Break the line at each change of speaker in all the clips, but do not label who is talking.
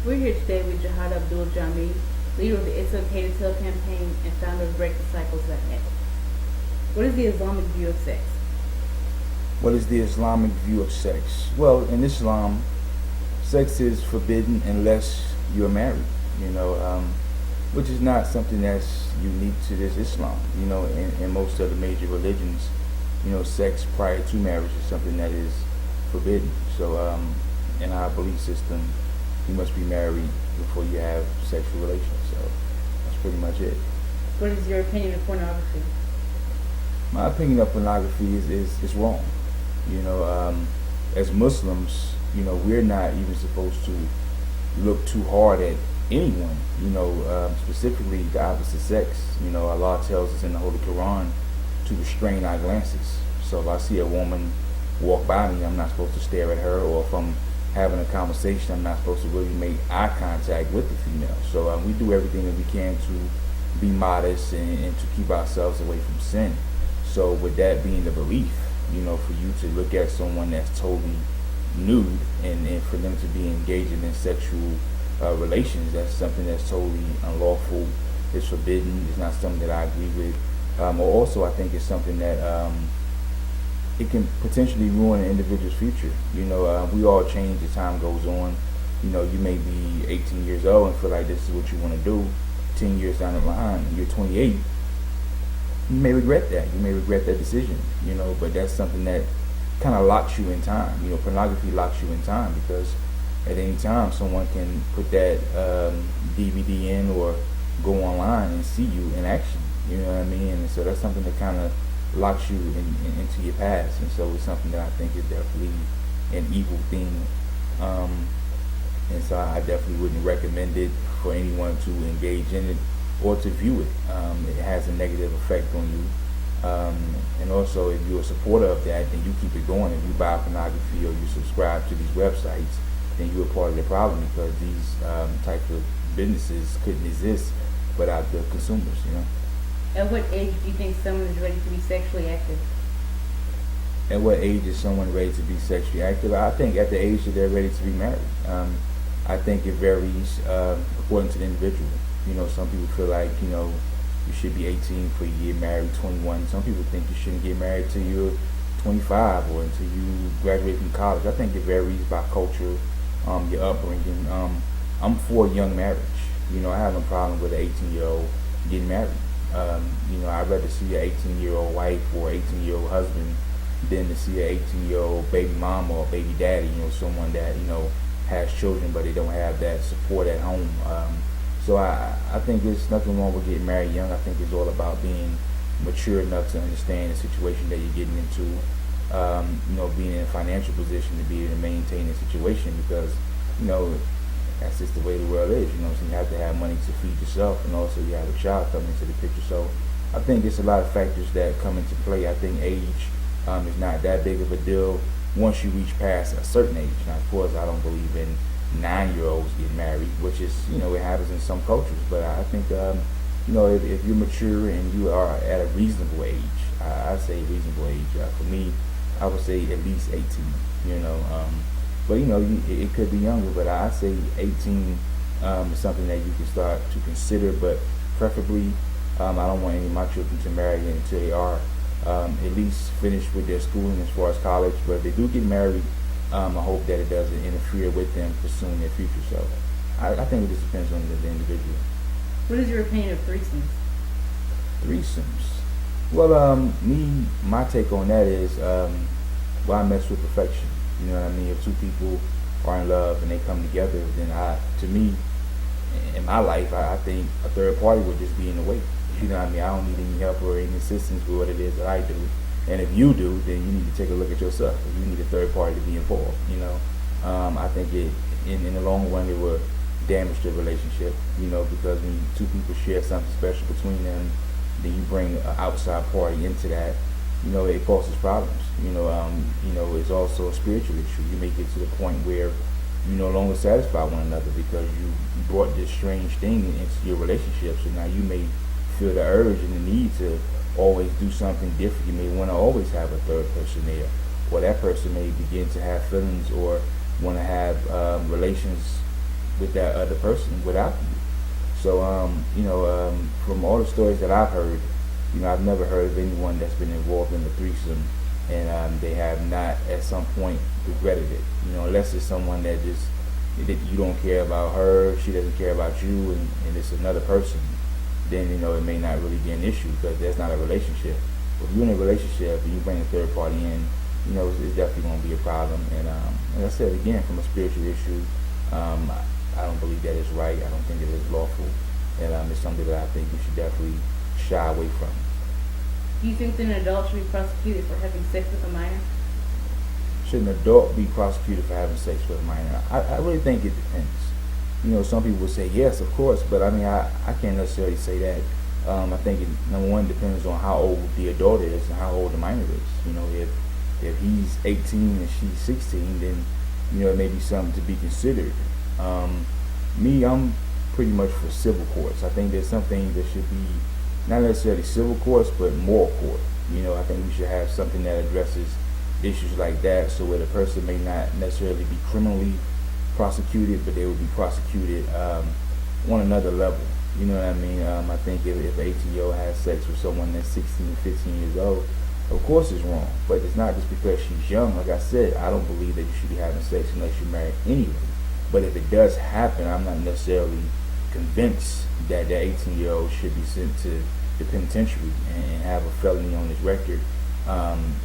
We're here today with Jihad Jami, leader of the It's Okay to Tell campaign and founder of BreakTheCycles.net. What is the Islamic view of sex?
What is the Islamic view of sex? Well, in Islam, sex is forbidden unless you're married, which is not something that's unique to this Islam. In most of the major religions, sex prior to marriage is something that is forbidden. So, in our belief system, you must be married before you have sexual relations. So, that's pretty much it.
What is your opinion of pornography?
My opinion of pornography is wrong. As Muslims, we're not even supposed to look too hard at anyone, specifically the opposite sex. Allah tells us in the Holy Quran to restrain our glances. So if I see a woman walk by me, I'm not supposed to stare at her, or if I'm having a conversation, I'm not supposed to really make eye contact with the female. So we do everything that we can to be modest and to keep ourselves away from sin. So with that being the belief, for you to look at someone that's totally nude and for them to be engaging in sexual relations, that's something that's totally unlawful. It's forbidden. It's not something that I agree with. Also, I think it's something that it can potentially ruin an individual's future. We all change as time goes on. You may be 18 years old and feel like this is what you want to do. 10 years down the line, you're 28. You may regret that. You may regret that decision. But that's something that kind of locks you in time. Pornography locks you in time because at any time someone can put that DVD in or go online and see you in action. You know what I mean? And so that's something that kind of locks you into your past. And so it's something that I think is definitely an evil thing. And so I definitely wouldn't recommend it for anyone to engage in it or to view it. It has a negative effect on you. And also, if you're a supporter of that, then you keep it going. If you buy pornography or you subscribe to these websites, then you're a part of the problem because these types of businesses couldn't exist without the consumers.
At what age do you think someone is ready to be sexually active?
At what age is someone ready to be sexually active? I think at the age that they're ready to be married. I think it varies according to the individual. Some people feel like, you should be 18 before you get married, 21. Some people think you shouldn't get married till you're 25 or until you graduate from college. I think it varies by culture, your upbringing. I'm for young marriage. I have no problem with an 18-year-old getting married. I'd rather see an 18-year-old wife or 18-year-old husband than to see an 18-year-old baby mama or baby daddy, someone that, has children but they don't have that support at home. So I think there's nothing wrong with getting married young. I think it's all about being mature enough to understand the situation that you're getting into, being in a financial position to be able to maintain the situation because, that's just the way the world is, so you have to have money to feed yourself and also you have a child coming into the picture. So I think it's a lot of factors that come into play. I think age is not that big of a deal once you reach past a certain age. Now, of course, I don't believe in 9-year-olds getting married, which is, it happens in some cultures. But I think, if you're mature and you are at a reasonable age, I say reasonable age. For me, I would say at least 18, But, it could be younger, but I say 18 is something that you can start to consider. But preferably, I don't want any of my children to marry until they are at least finished with their schooling as far as college. But if they do get married, I hope that it doesn't interfere with them pursuing their future. So I think it just depends on the individual.
What is your opinion of threesomes?
Threesomes. Well, my take on that is, why mess with perfection? You know what I mean? If two people are in love and they come together, then to me, in my life, I think a third party would just be in the way. You know what I mean? I don't need any help or any assistance with what it is that I do. And if you do, then you need to take a look at yourself. If you need a third party to be involved, I think in the long run it will damage the relationship, because when two people share something special between them, then you bring an outside party into that, it causes problems. It's also a spiritual issue. You may get to the point where you no longer satisfy one another because you brought this strange thing into your relationship. So now you may feel the urge and the need to always do something different. You may want to always have a third person there, or that person may begin to have feelings or want to have relations with that other person without you. So, from all the stories that I've heard, I've never heard of anyone that's been involved in the threesome and they have not at some point regretted it. Unless it's someone that you don't care about her, she doesn't care about you, and it's another person, then it may not really be an issue because that's not a relationship. If you're in a relationship and you bring a third party in, it's definitely going to be a problem. And like I said again, from a spiritual issue, I don't believe that is right. I don't think that it's lawful, and it's something that I think you should definitely shy away from.
Do you think that an adult should be prosecuted for having sex with a minor?
Should an adult be prosecuted for having sex with a minor? I really think it depends. Some people would say yes, of course, but I can't necessarily say that. I think number one depends on how old the adult is and how old the minor is. If he's 18 and she's 16, then it may be something to be considered. I'm pretty much for civil courts. I think there's something that should be not necessarily civil courts, but moral court. I think we should have something that addresses issues like that, so where the person may not necessarily be criminally prosecuted, but they will be prosecuted on another level. You know what I mean? I think if an 18-year-old has sex with someone that's 16, 15 years old, of course it's wrong. But it's not just because she's young. Like I said, I don't believe that you should be having sex unless you're married anyway. But if it does happen, I'm not necessarily convinced that the 18-year-old should be sent to the penitentiary and have a felony on his record.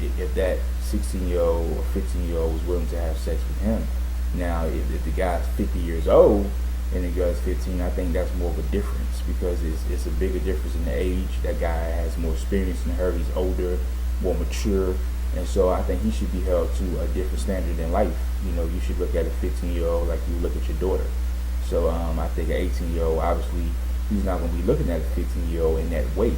If that 16-year-old or 15-year-old was willing to have sex with him. Now, if the guy's 50 years old and the girl's 15, I think that's more of a difference because it's a bigger difference in the age. That guy has more experience than her. He's older, more mature, and so I think he should be held to a different standard in life. You should look at a 15-year-old like you look at your daughter. So I think an 18-year-old, obviously, he's not going to be looking at a 15-year-old in that way.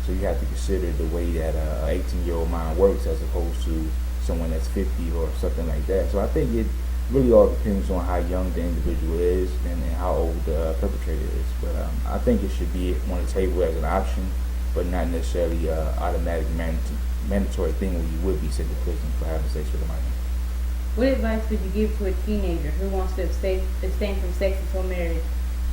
So you have to consider the way that an 18-year-old mind works as opposed to someone that's 50 or something like that. So I think it really all depends on how young the individual is and how old the perpetrator is. But I think it should be on the table as an option, but not necessarily an automatic mandatory thing where you would be sent to prison for having sex with a minor.
What advice would you give to a teenager who wants to abstain from sex until marriage,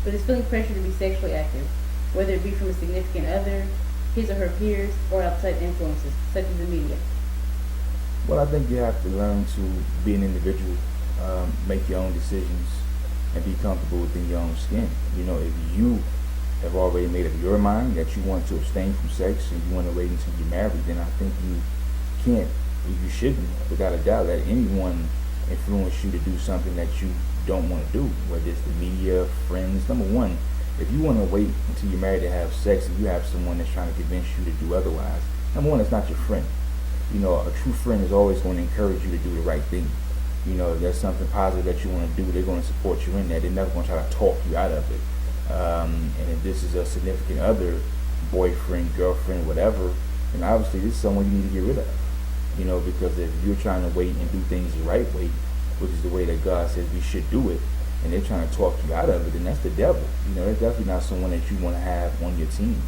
but is feeling pressure to be sexually active, whether it be from a significant other, his or her peers, or outside influences, such as the media?
Well, I think you have to learn to be an individual, make your own decisions, and be comfortable within your own skin. If you have already made up your mind that you want to abstain from sex and you want to wait until you're married, then I think you shouldn't, without a doubt, let anyone influence you to do something that you don't want to do, whether it's the media, friends. Number one, if you want to wait until you're married to have sex and you have someone that's trying to convince you to do otherwise, number one, it's not your friend. A true friend is always going to encourage you to do the right thing. If there's something positive that you want to do, they're going to support you in that. They're never going to try to talk you out of it. And if this is a significant other, boyfriend, girlfriend, whatever, then obviously this is someone you need to get rid of. Because if you're trying to wait and do things the right way, which is the way that God says we should do it, and they're trying to talk you out of it, then that's the devil. They're definitely not someone that you want to have on your team.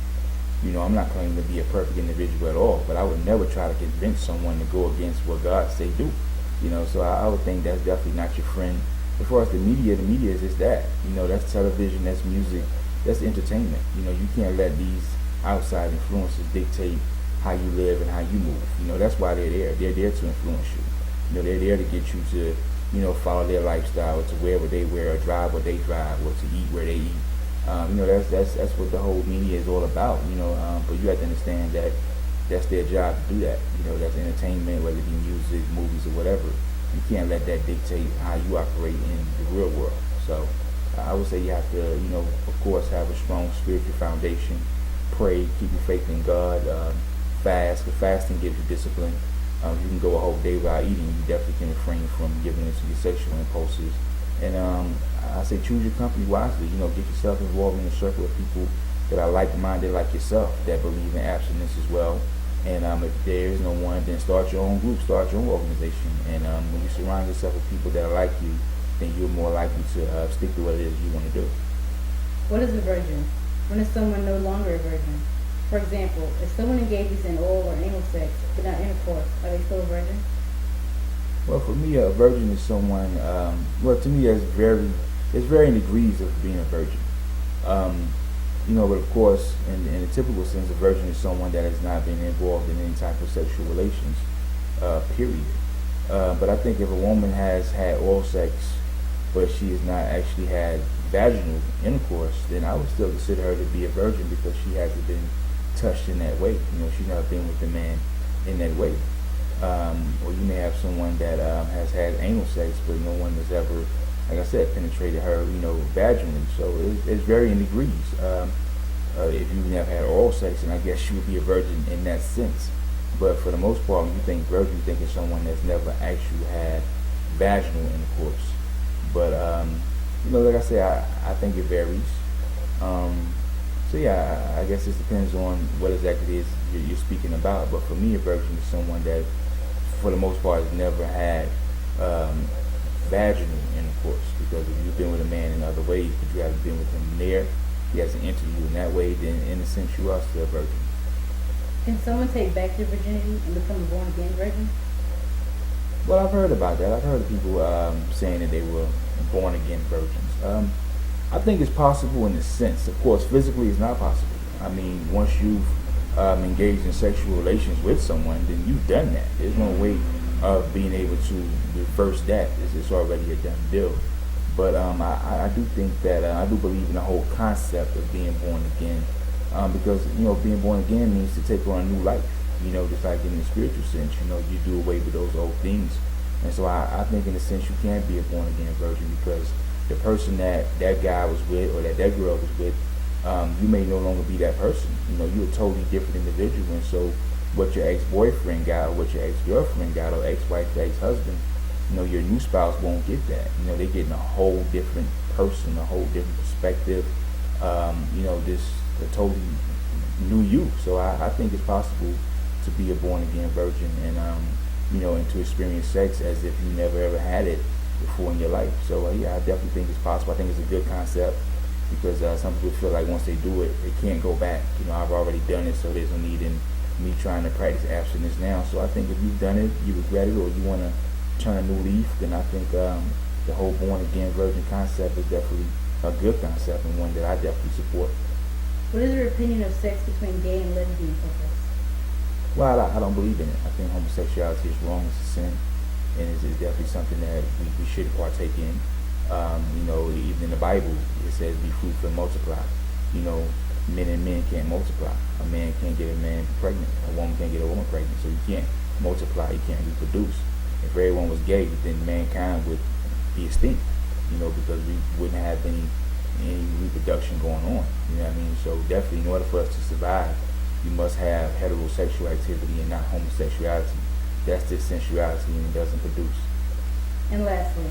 I'm not claiming to be a perfect individual at all, but I would never try to convince someone to go against what God say do. So I would think that's definitely not your friend. As far as the media is just that. That's television, that's music, that's entertainment. You can't let these outside influences dictate how you live and how you move. That's why they're there. They're there to influence you. They're there to get you to, follow their lifestyle, to wear what they wear, or drive what they drive, or to eat where they eat. That's what the whole media is all about. But you have to understand that that's their job to do that. That's entertainment, whether it be music, movies, or whatever. You can't let that dictate how you operate in the real world. So I would say you have to, of course, have a strong spiritual foundation. Pray, keep your faith in God. Fast. The fasting gives you discipline. You can go a whole day without eating. You definitely can refrain from giving into your sexual impulses. And I say choose your company wisely. Get yourself involved in a circle of people that are like-minded like yourself, that believe in abstinence as well. And if there is no one, then start your own group, start your own organization. And when you surround yourself with people that are like you, then you're more likely to stick to what it is you want to do.
What is a virgin? When is someone no longer a virgin? For example, if someone engages in oral or anal sex but not intercourse, are they still a virgin?
Well, for me, a virgin is someone, to me, that's very There's varying degrees of being a virgin. But of course, in a typical sense, a virgin is someone that has not been involved in any type of sexual relations, period. But I think if a woman has had oral sex, but she has not actually had vaginal intercourse, then I would still consider her to be a virgin because she hasn't been touched in that way. She's not been with the man in that way. Or you may have someone that has had anal sex, but no one has ever, like I said, penetrated her, vaginally. So it's varying degrees. If you have had oral sex, then I guess you would be a virgin in that sense. But for the most part, when you think virgin, you think of someone that's never actually had vaginal intercourse. But like I say, I think it varies. So yeah, I guess it depends on what exactly it is you're speaking about. But for me, a virgin is someone that, for the most part, has never had vaginal intercourse. Because if you've been with a man in other ways, but you haven't been with him there, he hasn't entered you in that way, then in a sense you are still a virgin.
Can someone take back their virginity and become a born again virgin?
Well, I've heard about that. I've heard of people saying that they were born again virgins. I think it's possible in a sense. Of course, physically it's not possible. I mean, once you've engaged in sexual relations with someone, then you've done that. There's no way of being able to reverse that. It's already a done deal. But I do think that I do believe in the whole concept of being born again, because being born again means to take on a new life. Just like in the spiritual sense, you do away with those old things. And so I think in a sense you can be a born again virgin, because the person that guy was with, or that girl was with, you may no longer be that person. You're a totally different individual. And so what your ex-boyfriend got, or what your ex-girlfriend got, or ex-wife, ex-husband, your new spouse won't get that. They're getting a whole different person, a whole different perspective. This a totally new you. So I think it's possible to be a born again virgin, and and to experience sex as if you never ever had it before in your life. So yeah, I definitely think it's possible. I think it's a good concept, because some people feel like once they do it, they can't go back. I've already done it, so there's no need in me trying to practice abstinence now. So I think if you've done it, you regret it, or you want to turn a new leaf, then I think the whole born again virgin concept is definitely a good concept, and one that I definitely support.
What is your opinion of sex between gay and lesbian couples?
Well, I don't believe in it. I think homosexuality is wrong, it's a sin, and it's definitely something that we should partake in. Even in the Bible, it says be fruitful and multiply. Men and men can't multiply. A man can't get a man pregnant. A woman can't get a woman pregnant. So you can't multiply, you can't reproduce. If everyone was gay, then mankind would be extinct, because we wouldn't have any reproduction going on. So definitely, in order for us to survive, you must have heterosexual activity and not homosexuality. That's just sensuality, and it doesn't produce.
And lastly,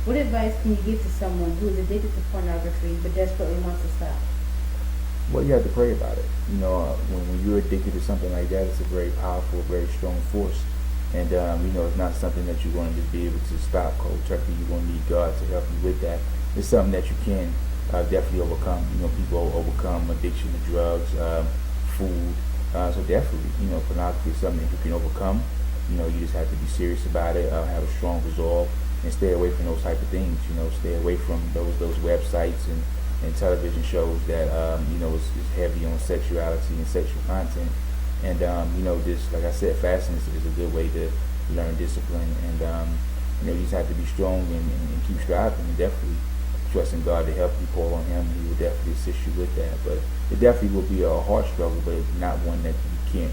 what advice can you give to someone who is addicted to pornography but desperately wants to stop?
Well, you have to pray about it. When you're addicted to something like that, it's a very powerful, very strong force. And, it's not something that you're going to just be able to stop cold turkey. You're going to need God to help you with that. It's something that you can definitely overcome. People overcome addiction to drugs, food. So definitely, pornography is something that you can overcome. You just have to be serious about it, have a strong resolve, and stay away from those type of things. Stay away from those websites and television shows that, is heavy on sexuality and sexual content. And, just like I said, fasting is a good way to learn discipline. And, you just have to be strong and keep striving, and definitely trusting God to help you, call on Him. He will definitely assist you with that. But it definitely will be a hard struggle, but not one that you can't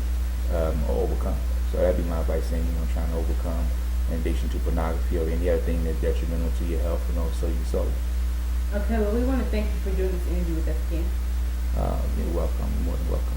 overcome. So that'd be my advice, saying, trying to overcome an addiction to pornography or any other thing that's detrimental to your health and also your soul.
Okay, well, we want to thank you for doing this interview with us again.
You're welcome. You're more than welcome.